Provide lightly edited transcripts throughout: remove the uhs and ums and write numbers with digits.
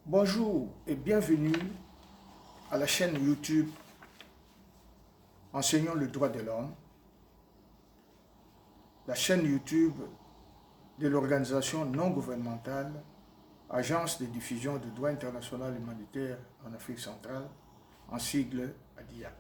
Bonjour et bienvenue à la chaîne YouTube Enseignons le droit de l'homme, la chaîne YouTube de l'organisation non gouvernementale Agence de diffusion du droit international humanitaire en Afrique centrale, en sigle ADIAC.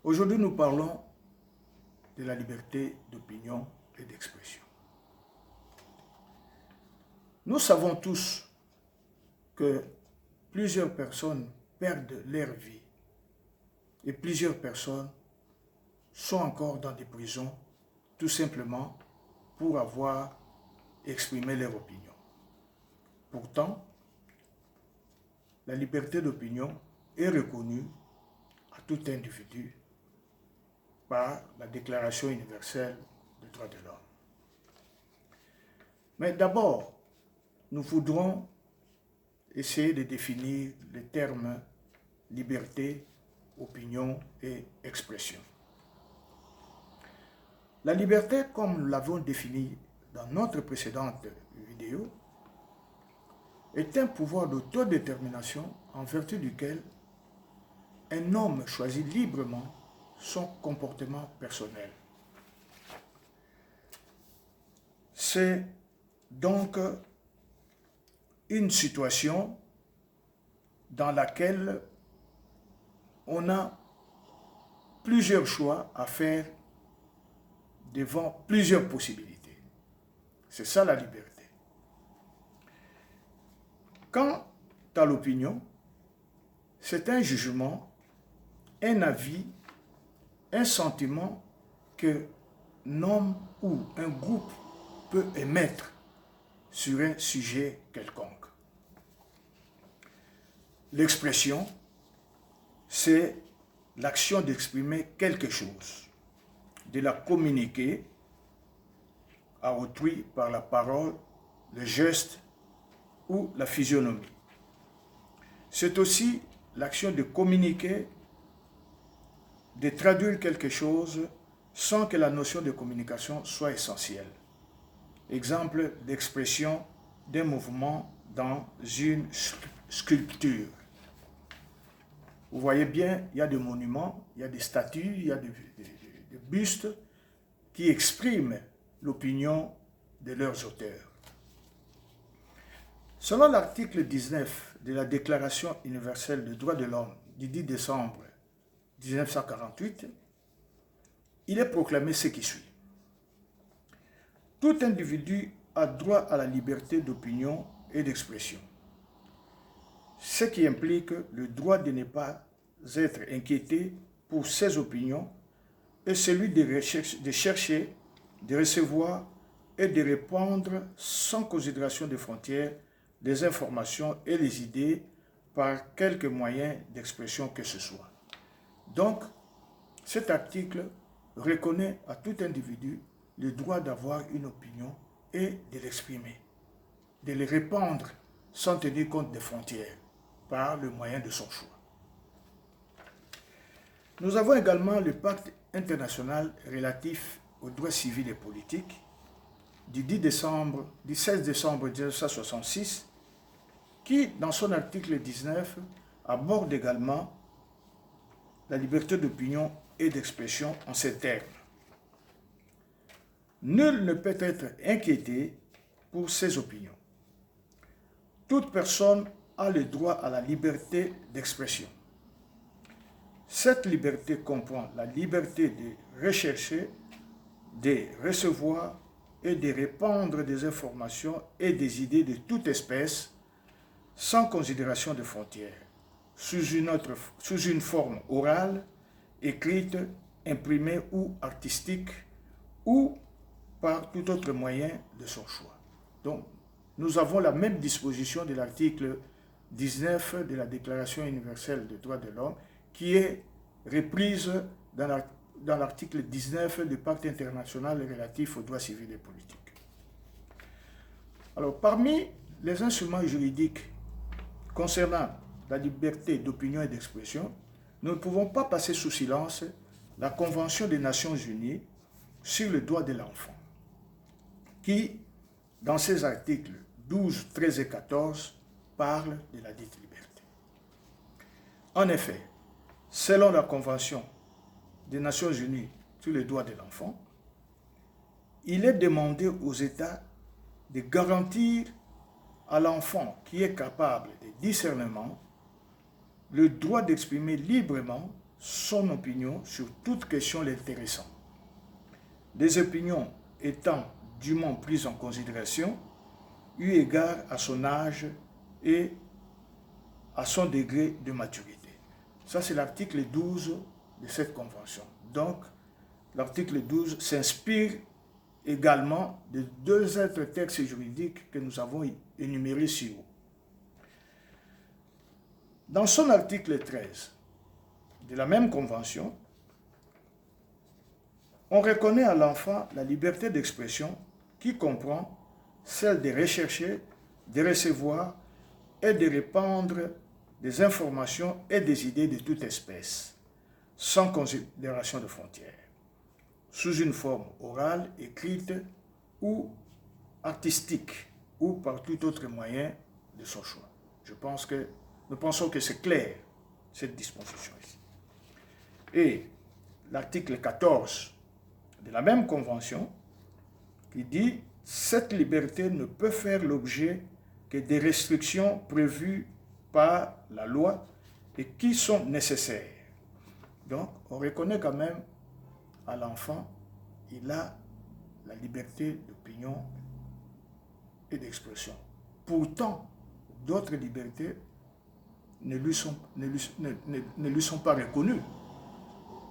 Aujourd'hui, nous parlons de la liberté d'opinion et d'expression. Nous savons tous que plusieurs personnes perdent leur vie et plusieurs personnes sont encore dans des prisons tout simplement pour avoir exprimé leur opinion. Pourtant, la liberté d'opinion est reconnue à tout individu par la Déclaration universelle des droits de l'homme. Mais d'abord, nous voudrons essayer de définir les termes liberté, opinion et expression. La liberté, comme nous l'avons définie dans notre précédente vidéo, est un pouvoir d'autodétermination en vertu duquel un homme choisit librement son comportement personnel. C'est donc une situation dans laquelle on a plusieurs choix à faire devant plusieurs possibilités. C'est ça la liberté. Quant à l'opinion, c'est un jugement, un avis, un sentiment qu'un homme ou un groupe peut émettre sur un sujet quelconque. L'expression, c'est l'action d'exprimer quelque chose, de la communiquer à autrui par la parole, le geste ou la physionomie. C'est aussi l'action de communiquer, de traduire quelque chose sans que la notion de communication soit essentielle. Exemple d'expression d'un mouvement dans une sculpture. Vous voyez bien, il y a des monuments, il y a des statues, il y a des bustes qui expriment l'opinion de leurs auteurs. Selon l'article 19 de la Déclaration universelle des droits de l'homme du 10 décembre 1948, il est proclamé ce qui suit. Tout individu a droit à la liberté d'opinion et d'expression, ce qui implique le droit de ne pas être inquiété pour ses opinions et celui de chercher, de recevoir et de répandre sans considération des frontières des informations et les idées par quelque moyen d'expression que ce soit. Donc, cet article reconnaît à tout individu le droit d'avoir une opinion et de l'exprimer, de le répandre sans tenir compte des frontières, par le moyen de son choix. Nous avons également le pacte international relatif aux droits civils et politiques du 16 décembre 1966 qui, dans son article 19, aborde également la liberté d'opinion et d'expression en ces termes. Nul ne peut être inquiété pour ses opinions. Toute personne a le droit à la liberté d'expression. Cette liberté comprend la liberté de rechercher, de recevoir et de répandre des informations et des idées de toute espèce sans considération de frontières, sous une forme orale, écrite, imprimée ou artistique, ou par tout autre moyen de son choix. Donc, nous avons la même disposition de l'article 19 de la Déclaration universelle des droits de l'homme qui est reprise dans l'article 19 du Pacte international relatif aux droits civils et politiques. Alors, parmi les instruments juridiques concernant la liberté d'opinion et d'expression, nous ne pouvons pas passer sous silence la Convention des Nations Unies sur le droit de l'enfant, qui, dans ses articles 12, 13 et 14 parlent de la dite liberté. En effet, selon la Convention des Nations Unies sur les droits de l'enfant, il est demandé aux États de garantir à l'enfant qui est capable de discernement le droit d'exprimer librement son opinion sur toute question l'intéressant. Des opinions étant dûment prises en considération, eu égard à son âge et à son degré de maturité. Ça, c'est l'article 12 de cette convention. Donc, l'article 12 s'inspire également de deux autres textes juridiques que nous avons énumérés ci haut. Dans son article 13 de la même convention, on reconnaît à l'enfant la liberté d'expression qui comprend celle de rechercher, de recevoir et de répandre des informations et des idées de toute espèce, sans considération de frontières, sous une forme orale, écrite ou artistique, ou par tout autre moyen de son choix. Nous pensons que c'est clair, cette disposition ici. Et l'article 14 de la même convention, qui dit « Cette liberté ne peut faire l'objet que des restrictions prévues par la loi et qui sont nécessaires. » Donc, on reconnaît quand même à l'enfant, il a la liberté d'opinion et d'expression. Pourtant, d'autres libertés ne lui sont pas reconnues.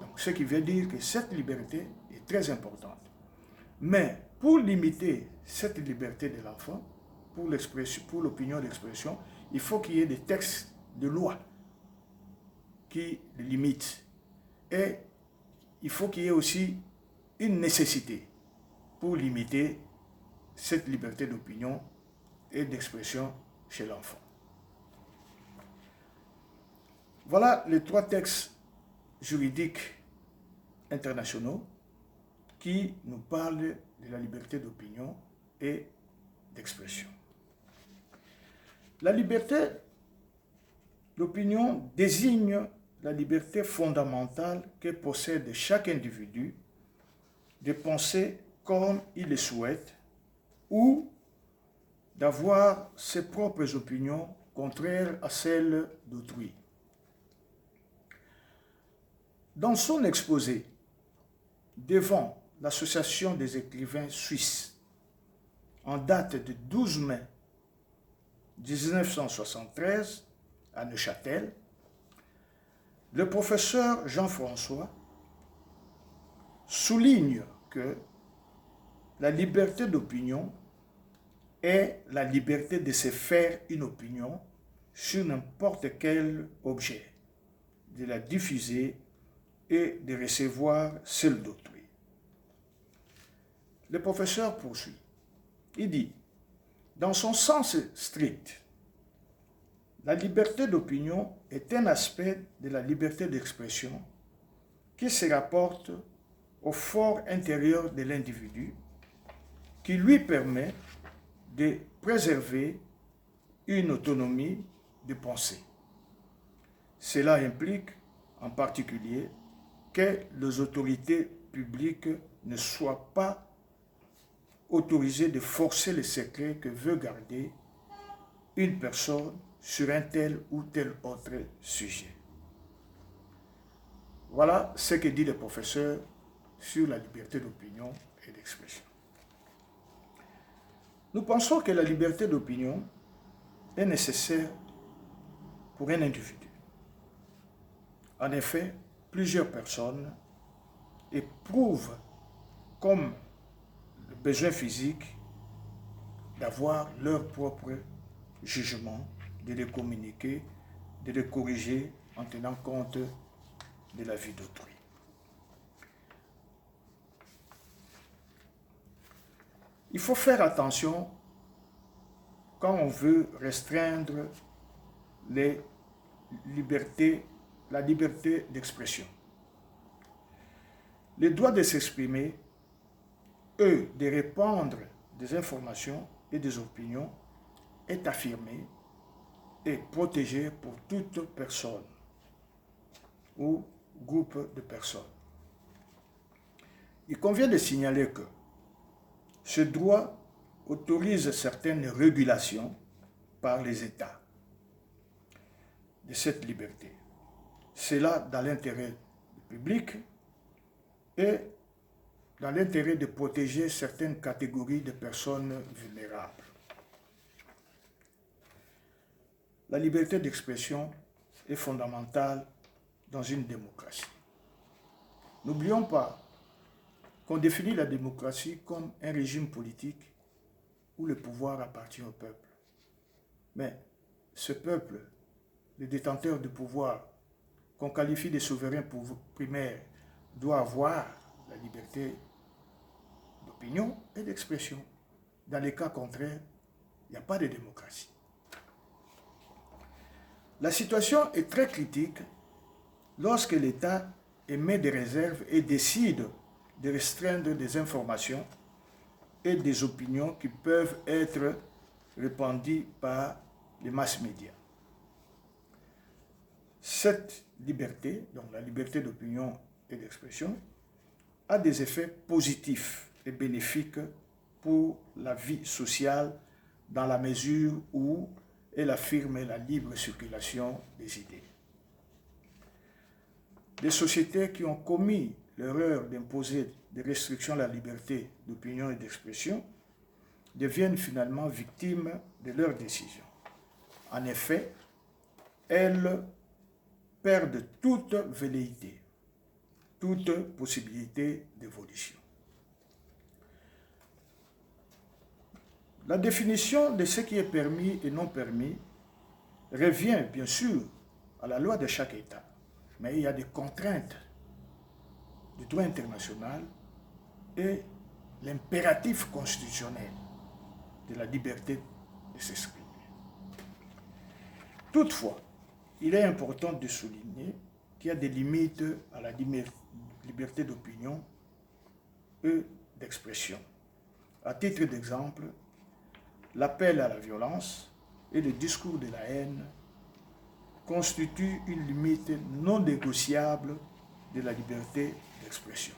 Donc, ce qui veut dire que cette liberté est très importante. Mais pour limiter cette liberté de l'enfant, pour l'opinion d'expression, il faut qu'il y ait des textes de loi qui le limitent. Et il faut qu'il y ait aussi une nécessité pour limiter cette liberté d'opinion et d'expression chez l'enfant. Voilà les trois textes juridiques internationaux qui nous parlent de la liberté d'opinion et d'expression. La liberté d'opinion désigne la liberté fondamentale que possède chaque individu de penser comme il le souhaite ou d'avoir ses propres opinions contraires à celles d'autrui. Dans son exposé devant l'Association des écrivains suisses en date de 12 mai 1973 à Neuchâtel, le professeur Jean-François souligne que la liberté d'opinion est la liberté de se faire une opinion sur n'importe quel objet, de la diffuser et de recevoir celle d'autrui. Le professeur poursuit. Il dit, dans son sens strict, la liberté d'opinion est un aspect de la liberté d'expression qui se rapporte au fort intérieur de l'individu, qui lui permet de préserver une autonomie de pensée. Cela implique en particulier que les autorités publiques ne soient pas autorisées de forcer le secret que veut garder une personne sur un tel ou tel autre sujet. Voilà ce que dit le professeur sur la liberté d'opinion et d'expression. Nous pensons que la liberté d'opinion est nécessaire pour un individu. En effet, plusieurs personnes éprouvent comme le besoin physique d'avoir leur propre jugement, de les communiquer, de les corriger en tenant compte de la vie d'autrui. Il faut faire attention quand on veut restreindre la liberté d'expression. Le droit de s'exprimer et de répandre des informations et des opinions est affirmée et protégée pour toute personne ou groupe de personnes. Il convient de signaler que ce droit autorise certaines régulations par les États de cette liberté. C'est là dans l'intérêt public et dans l'intérêt de protéger certaines catégories de personnes vulnérables. La liberté d'expression est fondamentale dans une démocratie. N'oublions pas qu'on définit la démocratie comme un régime politique où le pouvoir appartient au peuple. Mais ce peuple, le détenteur du pouvoir, qu'on qualifie de souverain primaire, doit avoir la liberté d'opinion et d'expression. Dans les cas contraires, il n'y a pas de démocratie. La situation est très critique lorsque l'État émet des réserves et décide de restreindre des informations et des opinions qui peuvent être répandues par les masses médias. Cette liberté, donc la liberté d'opinion et d'expression, a des effets positifs et bénéfiques pour la vie sociale dans la mesure où elle affirme la libre circulation des idées. Les sociétés qui ont commis l'erreur d'imposer des restrictions à la liberté d'opinion et d'expression deviennent finalement victimes de leurs décisions. En effet, elles perdent toute velléité, toute possibilité d'évolution. La définition de ce qui est permis et non permis revient bien sûr à la loi de chaque État, mais il y a des contraintes du droit international et l'impératif constitutionnel de la liberté de s'exprimer. Toutefois, il est important de souligner qu'il y a des limites à la liberté d'opinion et d'expression. À titre d'exemple, l'appel à la violence et le discours de la haine constituent une limite non négociable de la liberté d'expression.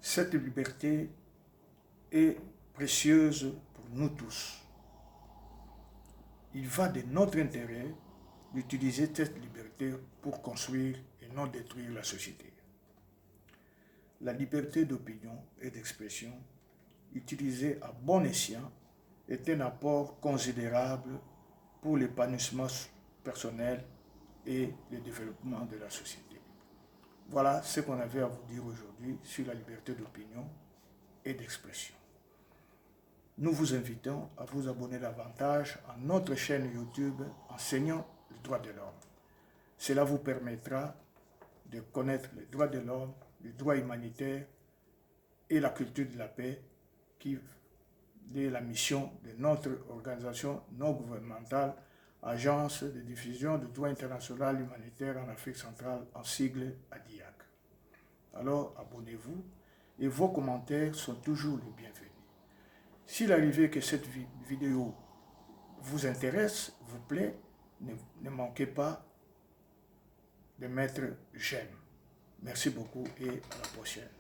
Cette liberté est précieuse pour nous tous. Il va de notre intérêt d'utiliser cette liberté pour construire et non détruire la société. La liberté d'opinion et d'expression, utilisée à bon escient, est un apport considérable pour l'épanouissement personnel et le développement de la société. Voilà ce qu'on avait à vous dire aujourd'hui sur la liberté d'opinion et d'expression. Nous vous invitons à vous abonner davantage à notre chaîne YouTube Enseignons les droits de l'homme. Cela vous permettra de connaître les droits de l'homme, les droits humanitaires et la culture de la paix qui est la mission de notre organisation non gouvernementale, Agence de diffusion du droit international humanitaire en Afrique centrale, en sigle ADIAC. Alors abonnez-vous et vos commentaires sont toujours les bienvenus. S'il arrive que cette vidéo vous intéresse, vous plaît, ne manquez pas de mettre j'aime. Merci beaucoup et à la prochaine.